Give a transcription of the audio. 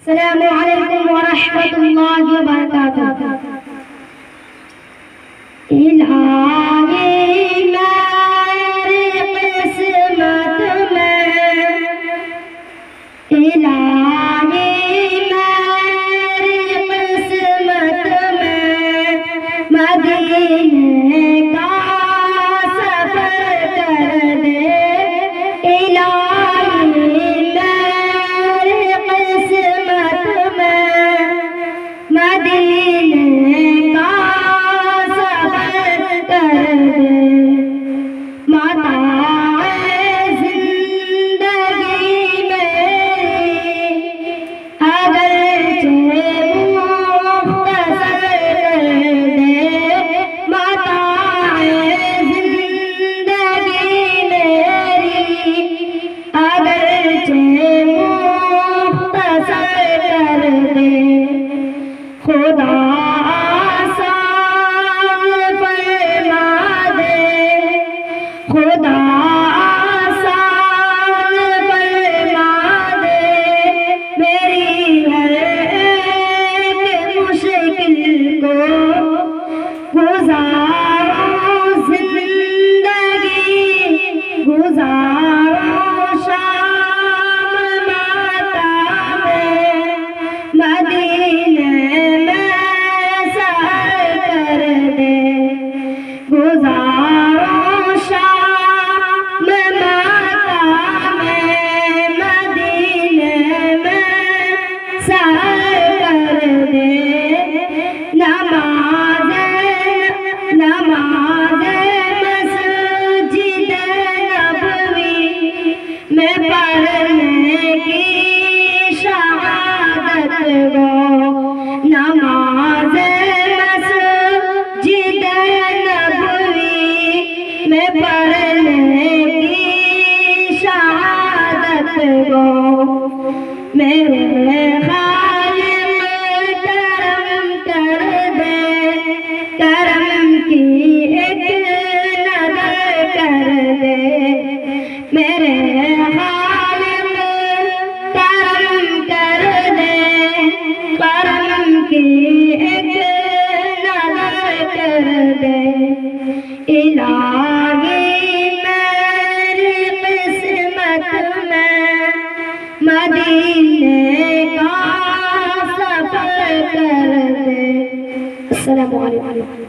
अस्सलामु अलैकुम व रहमतुल्लाहि व बरकातुहू। इलाही मेरी किस्मत में, इलाही मेरी किस्मत में मदीने का सफर कर दे। इलाही मेरी किस्मत में मदीने का सफर कर दे। माता जिंदगी मेरी अगरचे मुख्तसर कर दे। माता जिंदगी मेरी अगरचे मुख्तसर कर दे। खुदा आसान फरमा दे, खुदा आसान फरमा दे। मेरी हर एक मुश्किल को गुजारो जिंदगी, गुजारो शाम माता में मदीने में सफर कर दे। गुजारो शाम माता में मदीने में सफर कर दे। नमाज़े मस्जिद नबवी में पढ़ने की शहादत दो। नमाज़े मस्जिद नबवी में पढ़ने की शहादत दो। मेरे खालिक करम कर दे, करम की एक नज़र कर दे। मेरे खालिक करम कर दे, करम की एक नज़र कर दे। इलाही मेरी किस्मत में मदीने का सफर कर दे। अस्सलामु अलैकुम।